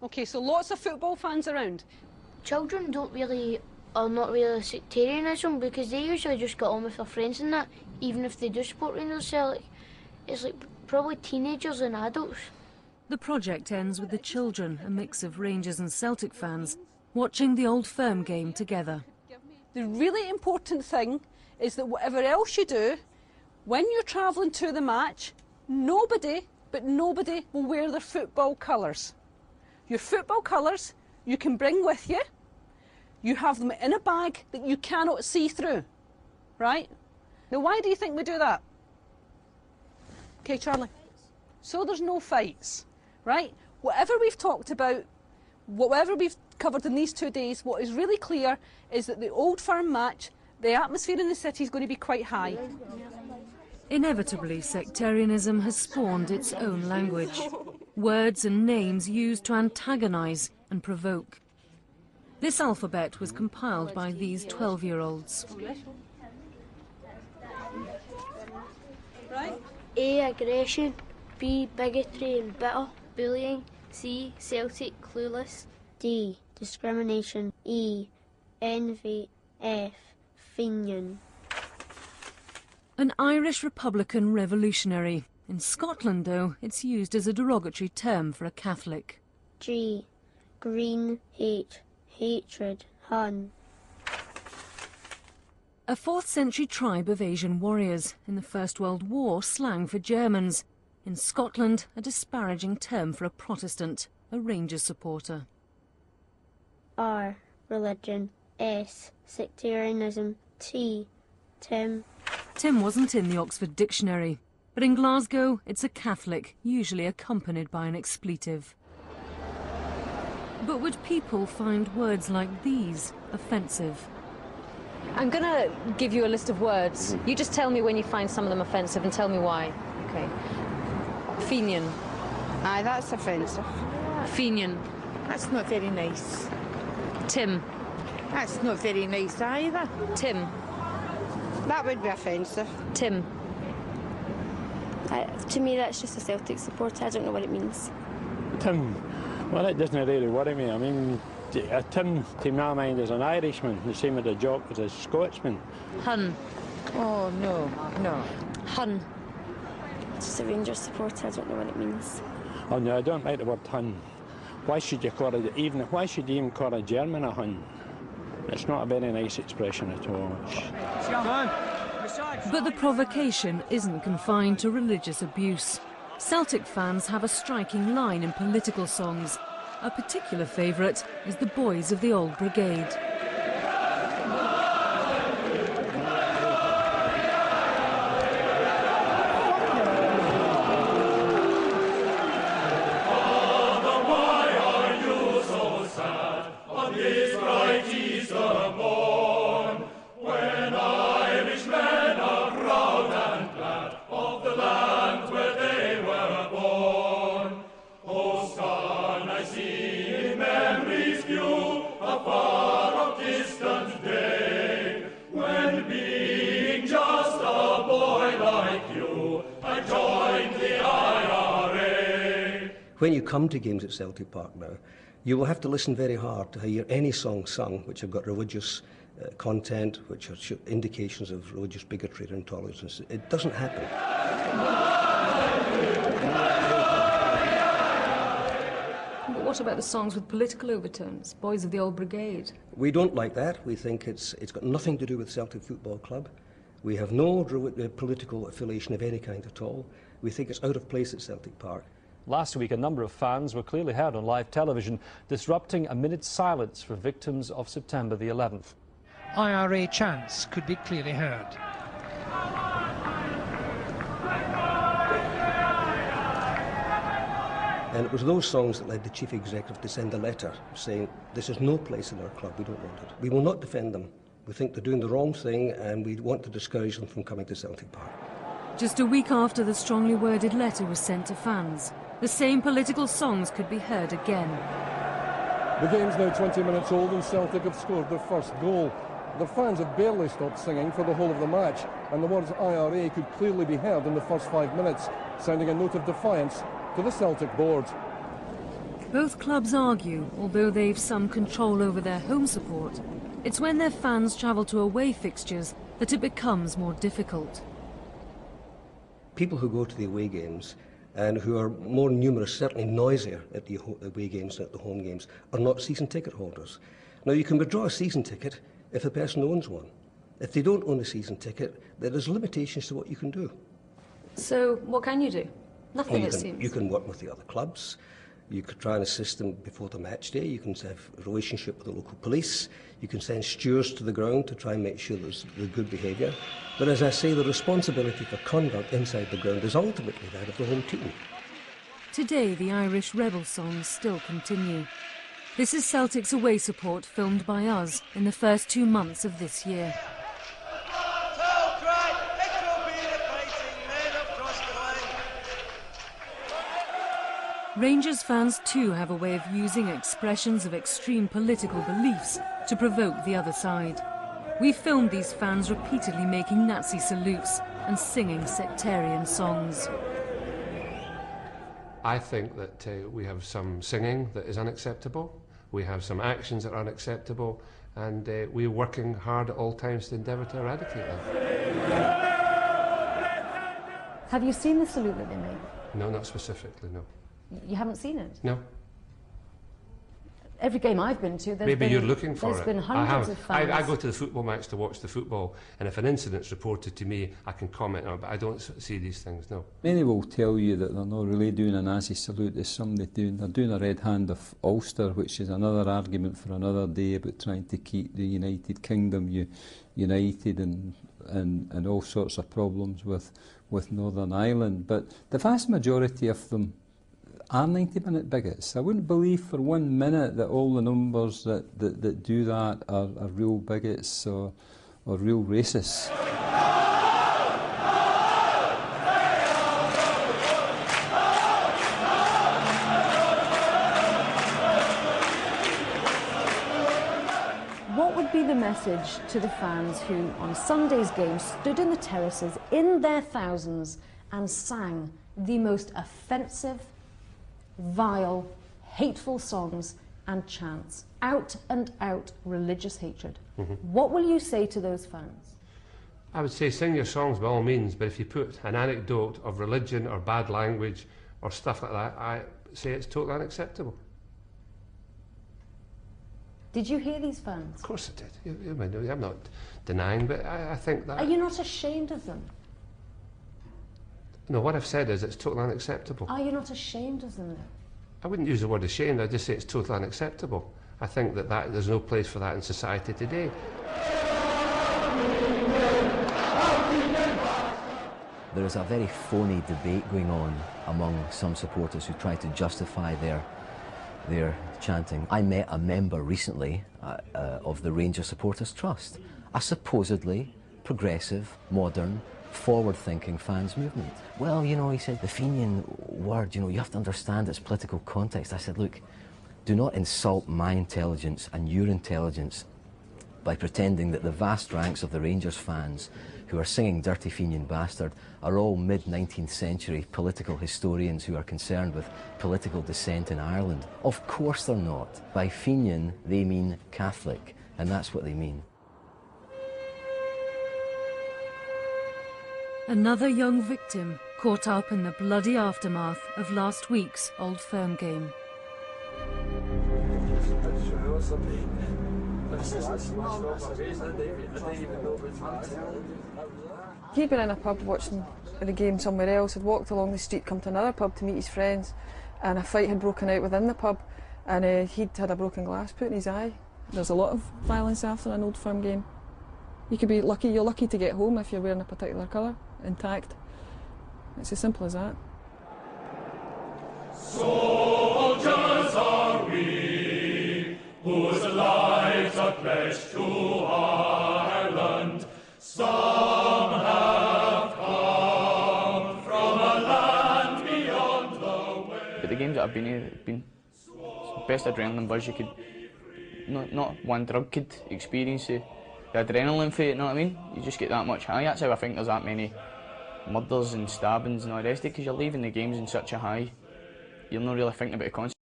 Okay, so lots of football fans around. Children are not really sectarianism because they usually just get on with their friends and that, even if they do support Rangers Celtic. It's like probably teenagers and adults. The project ends with the children, a mix of Rangers and Celtic fans, watching the Old Firm game together. The really important thing is that whatever else you do, when you're travelling to the match, nobody will wear their football colours. Your football colours you can bring with you. You have them in a bag that you cannot see through, right? Now, why do you think we do that? Okay, Charlie. So there's no fights, right? Whatever we've talked about, whatever we've covered in these 2 days, what is really clear is that the Old Firm match, the atmosphere in the city is going to be quite high. Inevitably, sectarianism has spawned its own language. Words and names used to antagonise and provoke. This alphabet was compiled by these 12-year-olds. A, aggression. B, bigotry and bitter. Bullying. C, Celtic, clueless. D, discrimination. E, envy. F, Fenian. An Irish Republican revolutionary. In Scotland, though, it's used as a derogatory term for a Catholic. G, green. H, hatred. Hun. A 4th century tribe of Asian warriors. In the First World War, slang for Germans. In Scotland, a disparaging term for a Protestant, a Rangers supporter. R, religion. S, sectarianism. T, Tim. Tim wasn't in the Oxford Dictionary, but in Glasgow it's a Catholic, usually accompanied by an expletive. But would people find words like these offensive? I'm going to give you a list of words. You just tell me when you find some of them offensive and tell me why. Okay. Fenian. Aye, that's offensive. Fenian. That's not very nice. Tim. That's not very nice either. Tim. That would be offensive. Tim. To me, that's just a Celtic supporter. I don't know what it means. Tim. Well, it doesn't really worry me. I mean, Tim, to my mind, is an Irishman, the same as a Jock as a Scotsman. Hun. Oh, no, no. Hun. Just a Rangers supporter. I don't know what it means. Oh, no, I don't like the word Hun. Why should you call it, why should you even call a German a Hun? It's not a very nice expression at all. But the provocation isn't confined to religious abuse. Celtic fans have a striking line in political songs. A particular favourite is The Boys of the Old Brigade. When you come to games at Celtic Park now, you will have to listen very hard to hear any song sung which have got religious content, which are indications of religious bigotry or intolerance. It doesn't happen. But what about the songs with political overtones? Boys of the Old Brigade? We don't like that. We think it's got nothing to do with Celtic Football Club. We have no political affiliation of any kind at all. We think it's out of place at Celtic Park. Last week, a number of fans were clearly heard on live television, disrupting a minute's silence for victims of September the 11th. IRA chants could be clearly heard. And it was those songs that led the chief executive to send a letter saying, this is no place in our club, we don't want it. We will not defend them. We think they're doing the wrong thing and we want to discourage them from coming to Celtic Park. Just a week after the strongly worded letter was sent to fans, the same political songs could be heard again. The game's now 20 minutes old and Celtic have scored their first goal. Their fans have barely stopped singing for the whole of the match, and the words IRA could clearly be heard in the first 5 minutes, sounding a note of defiance to the Celtic board. Both clubs argue, although they've some control over their home support, it's when their fans travel to away fixtures that it becomes more difficult. People who go to the away games and who are more numerous, certainly noisier at the away games than at the home games, are not season ticket holders. Now, you can withdraw a season ticket if the person owns one. If they don't own a season ticket, there's limitations to what you can do. So what can you do? Nothing, Well, it seems. you can work with the other clubs. You could try and assist them before the match day. You can have a relationship with the local police. You can send stewards to the ground to try and make sure there's good behaviour. But as I say, the responsibility for conduct inside the ground is ultimately that of the home team. Today, the Irish rebel songs still continue. This is Celtic's away support filmed by us in the first 2 months of this year. Rangers fans too have a way of using expressions of extreme political beliefs to provoke the other side. We filmed these fans repeatedly making Nazi salutes and singing sectarian songs. I think that we have some singing that is unacceptable, we have some actions that are unacceptable, and we're working hard at all times to endeavour to eradicate them. Have you seen the salute that they made? No, not specifically, no. You haven't seen it? No. Every game I've been to, Maybe you're looking for it. There's been hundreds of fans. I go to the football match to watch the football, and if an incident's reported to me, I can comment on it, but I don't see these things, no. Many will tell you that they're not really doing a Nazi salute as somebody doing. They're doing a red hand of Ulster, which is another argument for another day about trying to keep the United Kingdom united and all sorts of problems with Northern Ireland. But the vast majority of them are 90-minute bigots. I wouldn't believe for 1 minute that all the numbers that do that are real bigots or real racists. What would be the message to the fans who, on Sunday's game, stood in the terraces in their thousands and sang the most offensive, vile, hateful songs and chants, out and out religious hatred? What will you say to those fans? I would say sing your songs by all means, but if you put an anecdote of religion or bad language or stuff like that, I say it's totally unacceptable. Did you hear these fans? Of course I did. I'm not denying, but I think that... Are you not ashamed of them? No, what I've said is it's totally unacceptable. Are you not ashamed of them, though? I wouldn't use the word ashamed, I'd just say it's totally unacceptable. I think that there's no place for that in society today. There is a very phony debate going on among some supporters who try to justify their chanting. I met a member recently of the Rangers Supporters Trust, a supposedly progressive, modern, forward-thinking fans movement. Well, you know, he said, the Fenian word, you know, you have to understand its political context. I said, look, do not insult my intelligence and your intelligence by pretending that the vast ranks of the Rangers fans who are singing Dirty Fenian Bastard are all mid-19th century political historians who are concerned with political dissent in Ireland. Of course they're not. By Fenian, they mean Catholic, and that's what they mean. Another young victim caught up in the bloody aftermath of last week's Old Firm game. He'd been in a pub watching the game somewhere else, had walked along the street, come to another pub to meet his friends, and a fight had broken out within the pub, and he'd had a broken glass put in his eye. There's a lot of violence after an Old Firm game. You could be lucky, you're lucky to get home if you're wearing a particular colour, intact. It's as simple as that. Soldiers are we, whose lives are pledged to Ireland. Some have come from a land beyond the way. But the games that I've been in have been the best adrenaline buzz you could, not one drug could experience the adrenaline for it, you know what I mean? You just get that much high. That's how I think there's that many murders and stabbings and all the rest of it, because you're leaving the games in such a high, you're not really thinking about the consequences.